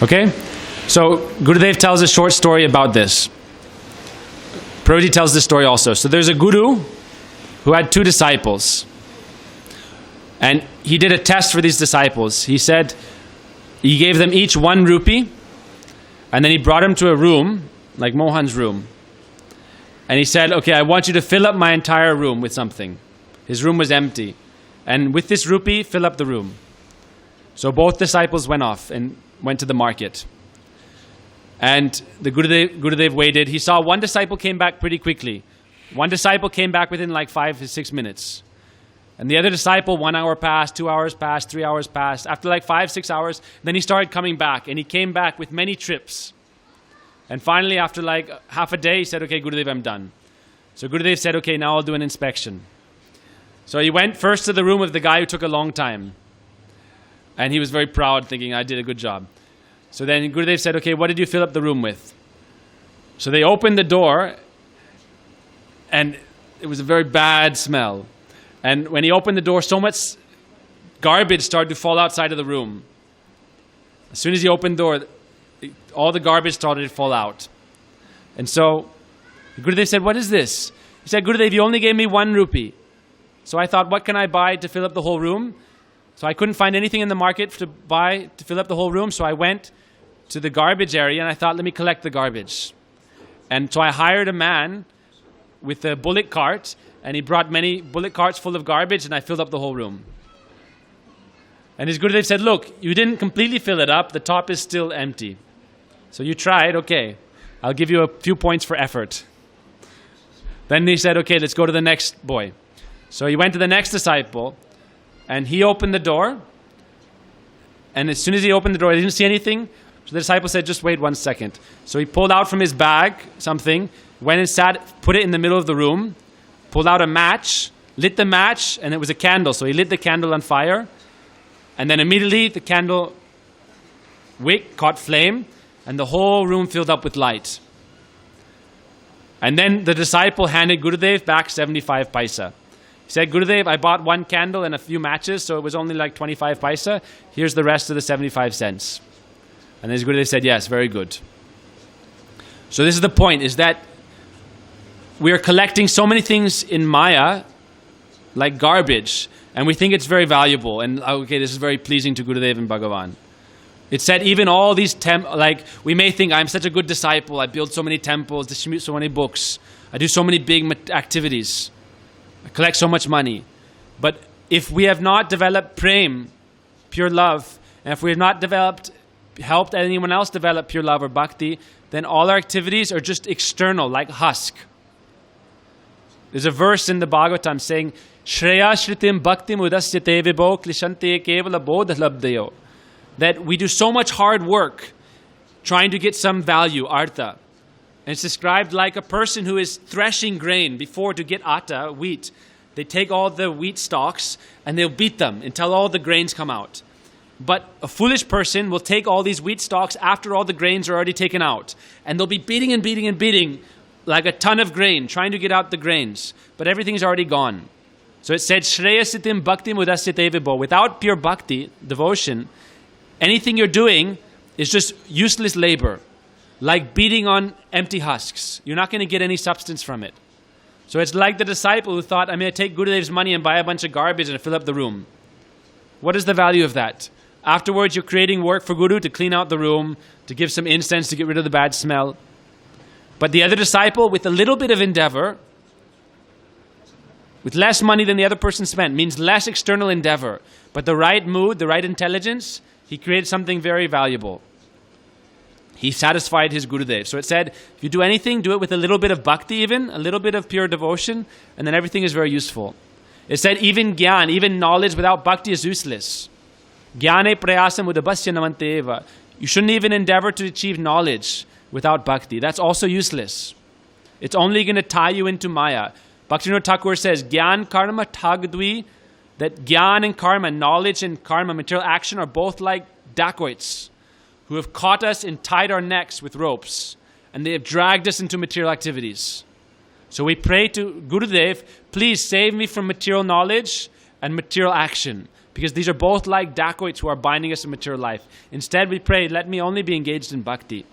Okay? So Gurudev tells a short story about this. Prabhuji tells this story also. So there's a guru who had 2 disciples. And he did a test for these disciples. He said, he gave them each 1 rupee, and then he brought them to a room, like Mohan's room. And he said, okay, I want you to fill up my entire room with something. His room was empty. And with this rupee, fill up the room. So both disciples went off and went to the market. And the Gurudev waited. He saw one disciple came back pretty quickly. One disciple came back within like 5 to 6 minutes. And the other disciple, 1 hour passed, 2 hours passed, 3 hours passed. After like 5, 6 hours, then he started coming back. And he came back with many trips. And finally, after like half a day, he said, okay, Gurudev, I'm done. So Gurudev said, okay, now I'll do an inspection. So he went first to the room of the guy who took a long time. And he was very proud, thinking, I did a good job. So then Gurudev said, okay, what did you fill up the room with? So they opened the door, and it was a very bad smell. And when he opened the door, so much garbage started to fall outside of the room. As soon as he opened the door, all the garbage started to fall out. And so Gurudev said, what is this? He said, Gurudev, you only gave me 1 rupee. So I thought, what can I buy to fill up the whole room? So I couldn't find anything in the market to buy to fill up the whole room. So I went to the garbage area and I thought, let me collect the garbage. And so I hired a man with a bullock cart, and he brought many bullock carts full of garbage, and I filled up the whole room. And his Gurudev said, look, you didn't completely fill it up. The top is still empty. So you tried, okay. I'll give you a few points for effort. Then he said, okay, let's go to the next boy. So he went to the next disciple, and he opened the door. And as soon as he opened the door, he didn't see anything. So the disciple said, just wait 1 second. So he pulled out from his bag something, went and sat, put it in the middle of the room, pulled out a match, lit the match, and it was a candle. So he lit the candle on fire. And then immediately the candle wick caught flame, and the whole room filled up with light. And then the disciple handed Gurudev back 75 paisa. He said, Gurudev, I bought 1 candle and a few matches, so it was only like 25 paisa. Here's the rest of the 75 cents. And his Gurudev said, yes, very good. So this is the point, is that we are collecting so many things in Maya, like garbage, and we think it's very valuable. And okay, this is very pleasing to Gurudev and Bhagavan. It said even all these, like we may think, I'm such a good disciple, I build so many temples, distribute so many books, I do so many big activities, I collect so much money. But if we have not developed prem, pure love, and if we have not helped anyone else develop pure love or bhakti, then all our activities are just external, like husk. There's a verse in the Bhagavatam saying, Shreya shritim bhaktim udasyate vibho klishante kevala bodha labdayo. That we do so much hard work trying to get some value, artha. And it's described like a person who is threshing grain before to get atta, wheat. They take all the wheat stalks and they'll beat them until all the grains come out. But a foolish person will take all these wheat stalks after all the grains are already taken out. And they'll be beating and beating and beating like a ton of grain, trying to get out the grains. But everything's already gone. So it said, Shreya sitim bhakti mudasyate vibho. Without pure bhakti, devotion, anything you're doing is just useless labor. Like beating on empty husks. You're not going to get any substance from it. So it's like the disciple who thought, I'm going to take Gurudev's money and buy a bunch of garbage and fill up the room. What is the value of that? Afterwards, you're creating work for Guru to clean out the room, to give some incense to get rid of the bad smell. But the other disciple, with a little bit of endeavor, with less money than the other person spent, means less external endeavor. But the right mood, the right intelligence, he created something very valuable. He satisfied his Gurudev. So it said, if you do anything, do it with a little bit of bhakti even, a little bit of pure devotion, and then everything is very useful. It said even gyan, even knowledge without bhakti is useless. Jnane prayasam udabhasya namante eva. You shouldn't even endeavor to achieve knowledge without bhakti. That's also useless. It's only going to tie you into Maya. Bhaktivinoda Thakur says, Gyan karma tagdvi, that gyan and karma, knowledge and karma, material action, are both like dacoits who have caught us and tied our necks with ropes, and they have dragged us into material activities. So we pray to Gurudev, please save me from material knowledge and material action. Because these are both like dacoits who are binding us in material life. Instead, we pray, let me only be engaged in bhakti.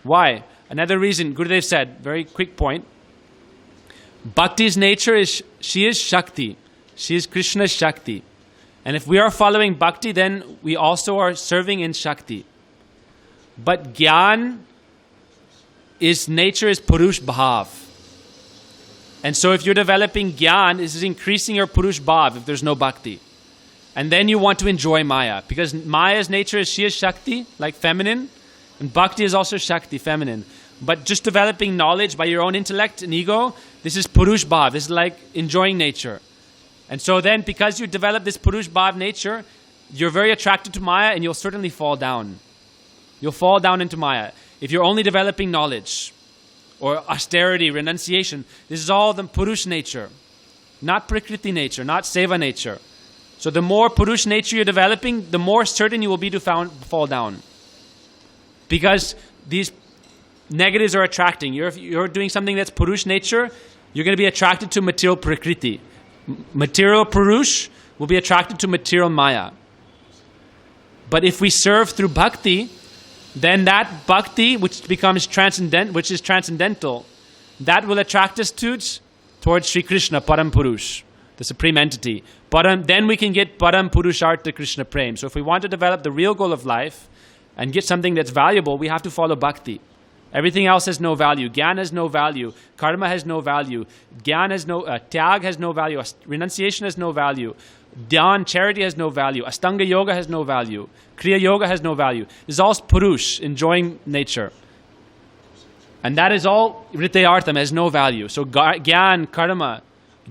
Why? Another reason, Gurudev said, very quick point. Bhakti's nature is, she is Shakti. She is Krishna's Shakti. And if we are following bhakti, then we also are serving in Shakti. But Gyan, its nature is Purush Bhav. And so if you're developing Gyan, this is increasing your Purush Bhav if there's no bhakti. And then you want to enjoy Maya. Because Maya's nature is she is Shakti, like feminine. And Bhakti is also Shakti, feminine. But just developing knowledge by your own intellect and ego, this is Purush Bhav. This is like enjoying nature. And so then, because you develop this Purush Bhav nature, you're very attracted to Maya and you'll certainly fall down. You'll fall down into Maya. If you're only developing knowledge or austerity, renunciation, this is all the Purush nature. Not Prakriti nature, not Seva nature. So the more Purush nature you're developing, the more certain you will be to fall down. Because these negatives are attracting. You're doing something that's Purush nature, you're going to be attracted to material Prakriti. Material Purush will be attracted to material Maya. But if we serve through bhakti, then that bhakti, which is transcendental, that will attract us towards Sri Krishna, Param Purush, the supreme entity. Then we can get Param Purushartha Krishna Prem. So if we want to develop the real goal of life and get something that's valuable, we have to follow bhakti. Everything else has no value. Gyan has no value. Karma has no value. Gyan has no, Tyag has no value. Renunciation has no value. Dhyan, charity has no value. Astanga Yoga has no value. Kriya Yoga has no value. This is all Purush, enjoying nature. And that is all Ritayartham, has no value. So Gyan, Karma,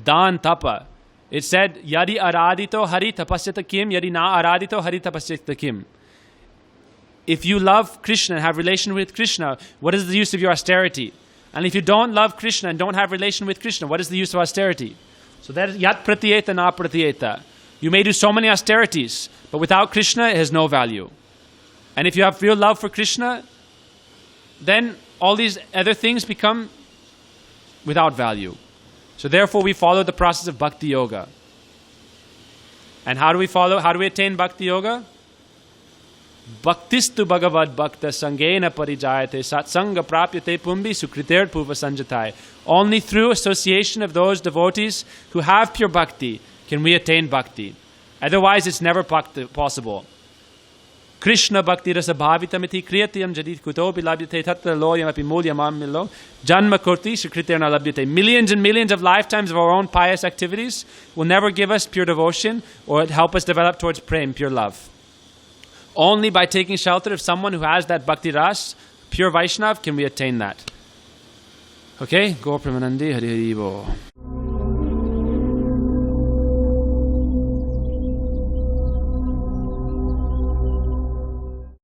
Dan, Tapa. It said, Yadi aradito hari tapasyata kim, yadi na aradito hari tapasyata kim. If you love Krishna and have relation with Krishna, what is the use of your austerity? And if you don't love Krishna and don't have relation with Krishna, what is the use of austerity? So that is yat pratyeta na pratyeta. You may do so many austerities, but without Krishna, it has no value. And if you have real love for Krishna, then all these other things become without value. So therefore, we follow the process of bhakti yoga. And how do we attain bhakti yoga? Bhaktistu bhagavad bhakta sangena parijayate satsanga prapyate pumbi sukriter puva sanjatai. Only through association of those devotees who have pure bhakti can we attain bhakti. Otherwise, it's never possible. Krishna bhakti rasa bhavitamiti kriyatiyam jadit kuto bilabhyate tatra loyam api mulyam ammilo janma kurti sukriterna labhyate. Millions and millions of lifetimes of our own pious activities will never give us pure devotion or help us develop towards prem, pure love. Only by taking shelter of someone who has that bhakti ras, pure Vaishnav, can we attain that. Okay? Go Premanandi Hari Hari Bo.